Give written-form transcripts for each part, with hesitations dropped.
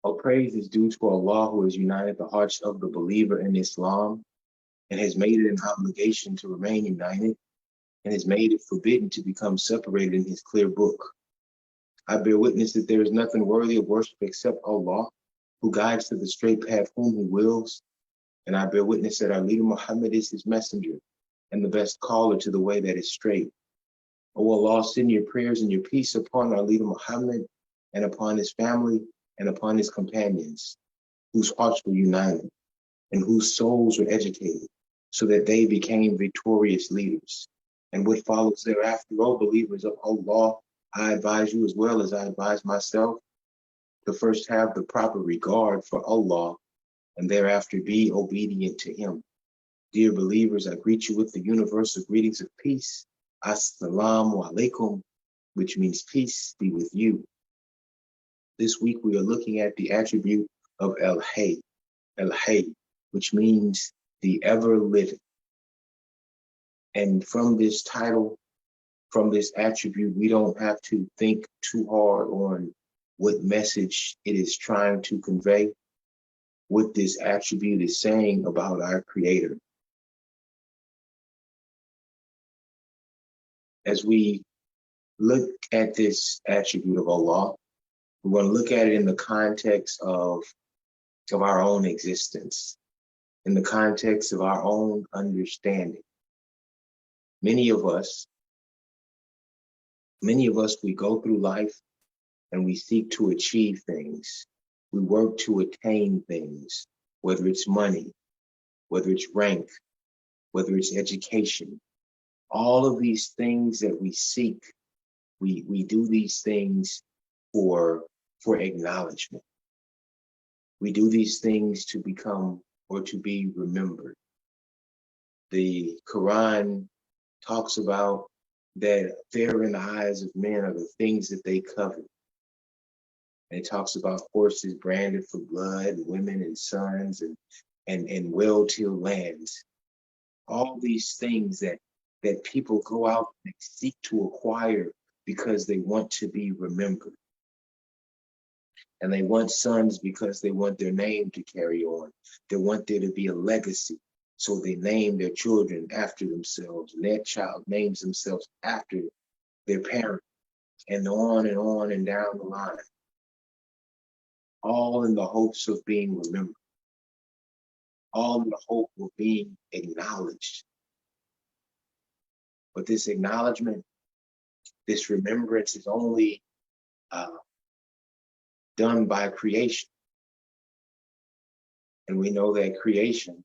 All praise is due to Allah, who has united the hearts of the believer in Islam and has made it an obligation to remain united and has made it forbidden to become separated in his clear book. I bear witness that there is nothing worthy of worship except Allah, who guides to the straight path whom he wills. And I bear witness that our leader Muhammad is his messenger and the best caller to the way that is straight. O Allah, send your prayers and your peace upon our leader Muhammad and upon his family and upon his companions, whose hearts were united and whose souls were educated, so that they became victorious leaders. And what follows thereafter, O believers of Allah, I advise you as well as I advise myself to first have the proper regard for Allah and thereafter be obedient to him. Dear believers, I greet you with the universal greetings of peace. Assalamu alaikum, which means peace be with you. This week we are looking at the attribute of Al-Ḥayy, Al-Ḥayy, which means the ever living. And from this title, from this attribute, we don't have to think too hard on what message it is trying to convey, what this attribute is saying about our Creator. As we look at this attribute of Allah, we're going to look at it in the context of our own existence, in the context of our own understanding. Many of us, we go through life and we seek to achieve things. We work to attain things, whether it's money, whether it's rank, whether it's education. All of these things that we seek, we do these things for acknowledgement. We do these things to become or to be remembered. The Qur'an talks about that fair in the eyes of men are the things that they covet. And it talks about horses branded for blood, women and sons, and well-tilled lands. All these things that people go out and seek to acquire because they want to be remembered. And they want sons because they want their name to carry on. They want there to be a legacy. So they name their children after themselves, and that child names themselves after their parent, and on and down the line. All in the hopes of being remembered. All in the hope of being acknowledged. But this acknowledgement, this remembrance is only done by creation. And we know that creation,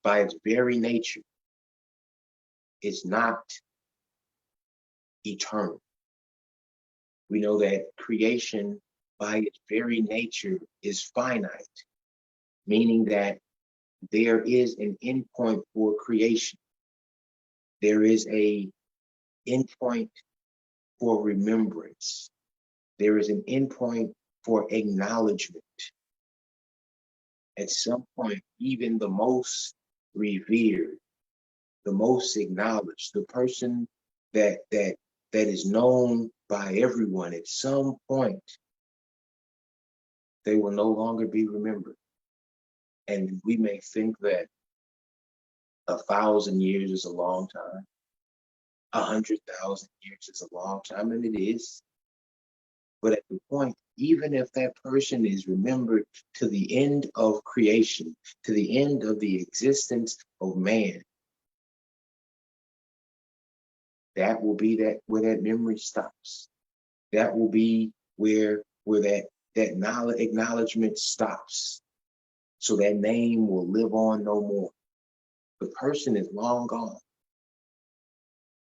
by its very nature, is not eternal. We know that creation, by its very nature, is finite, meaning that there is an endpoint for creation. There is an endpoint for remembrance. There is an endpoint for acknowledgement. At some point, even the most revered, the most acknowledged, the person that is known by everyone, at some point, they will no longer be remembered. And we may think that 1,000 years is a long time, 100,000 years is a long time, and it is. But at the point, even if that person is remembered to the end of creation, to the end of the existence of man, that will be where that memory stops. That will be where that acknowledgement stops. So that name will live on no more. The person is long gone.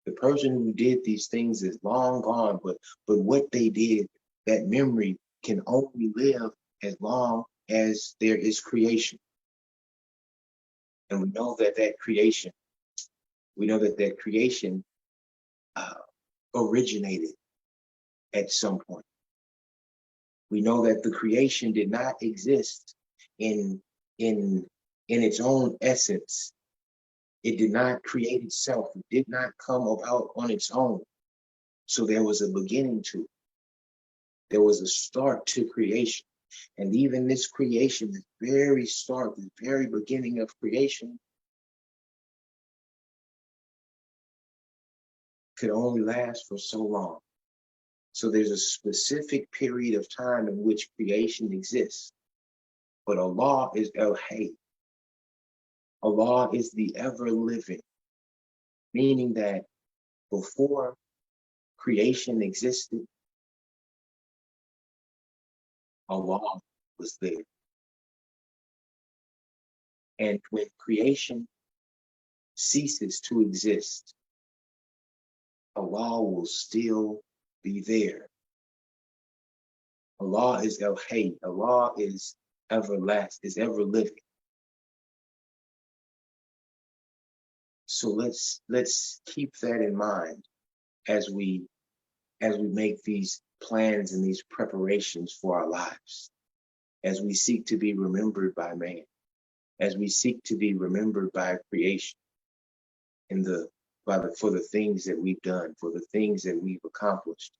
The person who did these things is long gone, but what they did, that memory can only live as long as there is creation. And we know that creation originated at some point. We know that the creation did not exist in its own essence. It did not create itself. It did not come about on its own. So there was a beginning to it. There was a start to creation. And even this creation, the very start, the very beginning of creation, could only last for so long. So there's a specific period of time in which creation exists. But Allah is Al-Ḥayy. Allah is the ever-living, meaning that before creation existed, Allah was there. And when creation ceases to exist, Allah will still be there. Allah is Al-Ḥayy. Allah is everlasting, is ever living. So let's keep that in mind as we make these plans and these preparations for our lives, as we seek to be remembered by man, as we seek to be remembered by creation, for the things that we've done, for the things that we've accomplished.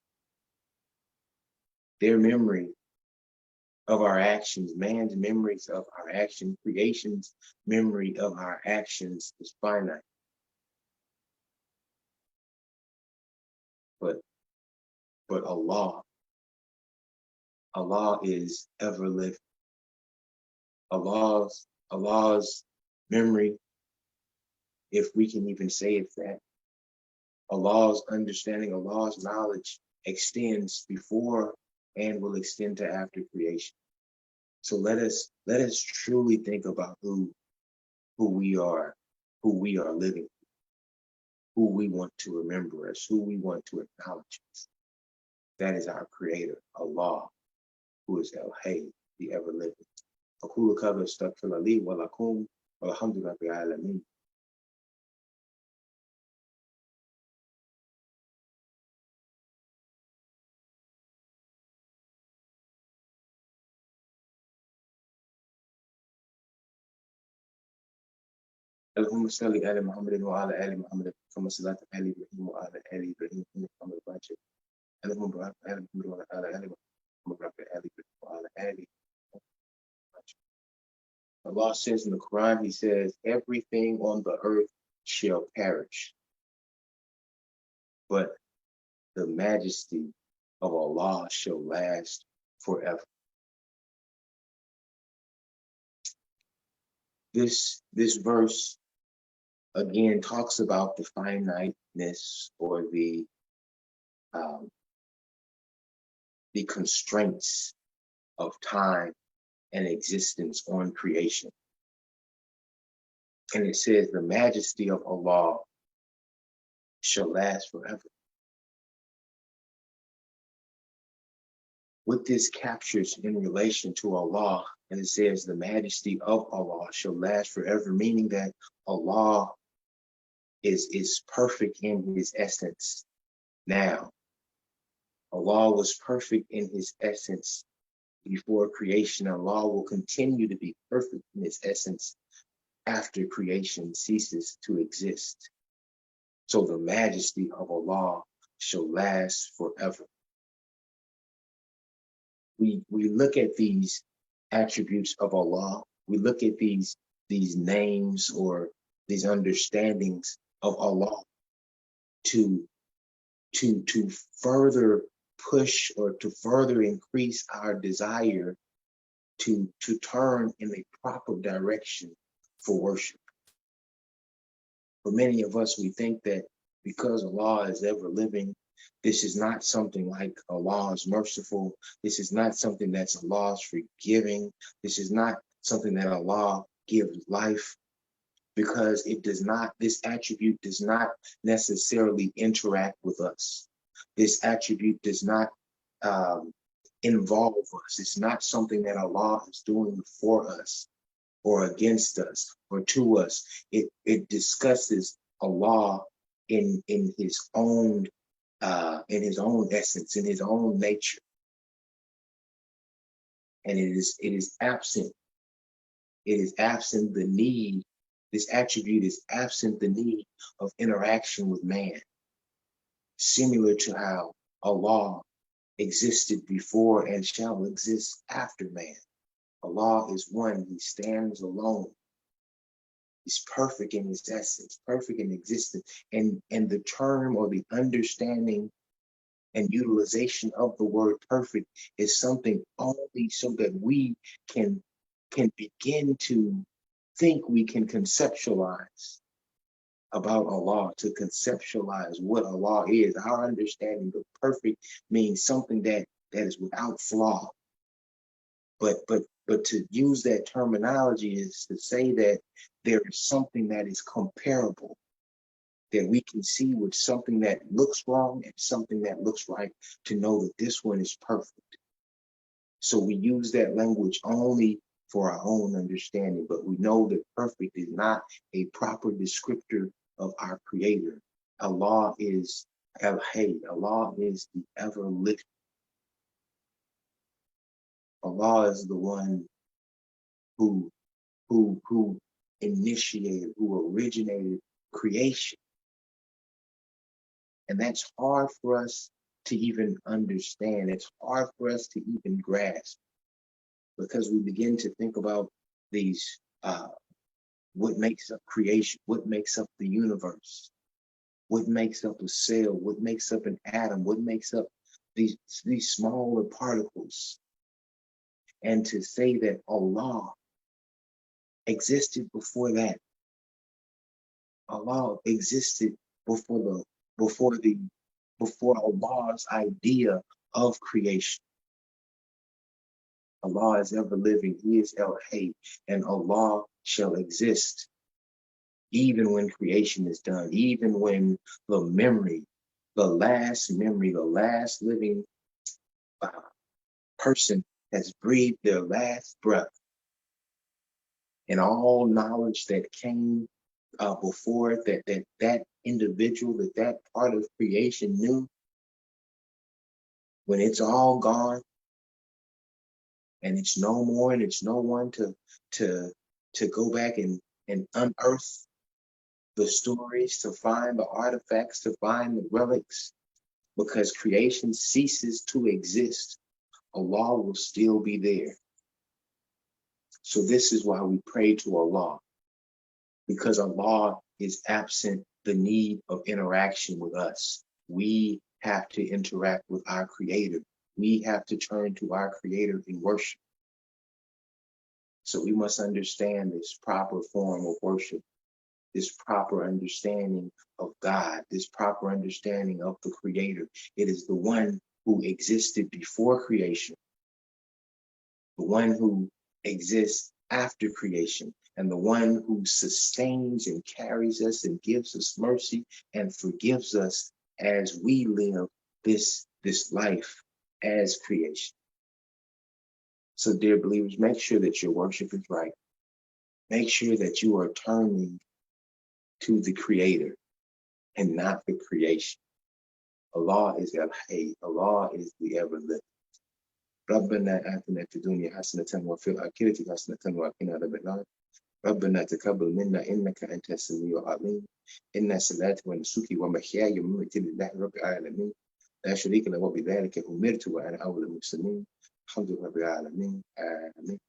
Their memory of our actions, man's memories of our actions, creation's memory of our actions is finite. But Allah is ever living. Allah's memory, if we can even say it that, Allah's understanding, Allah's knowledge extends before and will extend to after creation. So let us truly think about who we are living, who we want to remember us, who we want to acknowledge us. That is our Creator, Allah, who is Al-Ḥayy, the ever-living. أقول قولي استغفر لي ولكم والحمد لله رب العالمين. اللهم صل على محمد وعلى آل محمد كما صليت على إبراهيم وعلى آل إبراهيم إنك حميد مجيد. اللهم بارك على محمد وعلى آل محمد كما باركت على إبراهيم وعلى آل إبراهيم. Allah says in the Quran, He says, everything on the earth shall perish, but the majesty of Allah shall last forever. This verse again talks about the finiteness or the constraints of time and existence on creation. And it says the majesty of Allah shall last forever. What this captures in relation to Allah, and it says the majesty of Allah shall last forever, meaning that Allah is perfect in His essence now. Allah was perfect in His essence before creation. Allah will continue to be perfect in His essence after creation ceases to exist. So the majesty of Allah shall last forever. We look at these attributes of Allah. We look at these names or these understandings of Allah to further push or to further increase our desire to turn in a proper direction for worship. For many of us, we think that because Allah is ever living, this is not something like Allah is merciful. This is not something that's Allah's forgiving. This is not something that Allah gives life, because it does not, this attribute does not necessarily interact with us. This attribute does not involve us. It's not something that Allah is doing for us or against us or to us. It discusses Allah in His own essence, in His own nature, and it is absent. It is absent the need. This attribute is absent the need of interaction with man, similar to how Allah existed before and shall exist after man. Allah is one. He stands alone. He's perfect in his essence, perfect in existence. And the term or the understanding and utilization of the word perfect is something only so that we can begin to think, we can conceptualize about Allah, to conceptualize what Allah is. Our understanding of perfect means something that is without flaw. But to use that terminology is to say that there is something that is comparable, that we can see with something that looks wrong and something that looks right, to know that this one is perfect. So we use that language only for our own understanding, but we know that perfect is not a proper descriptor of our Creator. Allah is Al-Ḥayy. Allah is the ever-living. Allah is the one who initiated, who originated creation. And that's hard for us to even understand. It's hard for us to even grasp, because we begin to think about these, what makes up creation, what makes up the universe, what makes up a cell, what makes up an atom, what makes up these smaller particles. And to say that Allah existed before that, Allah existed before Allah's idea of creation. Allah is ever living. He is Al-Ḥayy, and Allah shall exist even when creation is done, even when the last living person has breathed their last breath, and all knowledge that came before it, that individual, that part of creation knew, when it's all gone and it's no more, and it's no one to go back and unearth the stories, to find the artifacts, to find the relics, because creation ceases to exist, Allah will still be there. So this is why we pray to Allah, because Allah is absent the need of interaction with us. We have to interact with our Creator. We have to turn to our Creator in worship. So we must understand this proper form of worship, this proper understanding of God, this proper understanding of the Creator. It is the one who existed before creation, the one who exists after creation, and the one who sustains and carries us and gives us mercy and forgives us as we live this life as creation. So, dear believers, make sure that your worship is right. Make sure that you are turning to the Creator and not the creation. Allah is Al-Ḥayy. Allah is the ever-living. ربنا آتنا في الدنيا حسنة وفي الآخرة حسنة وقنا عذاب النار. ربنا تقبل منا إنك أنت السميع العليم. إن صلاتي ونسكي ومحياي ومماتي لله رب العالمين لا شريك له وبذلك أمرت وأنا أول المسلمين. الحمد لله رب العالمين. آمين.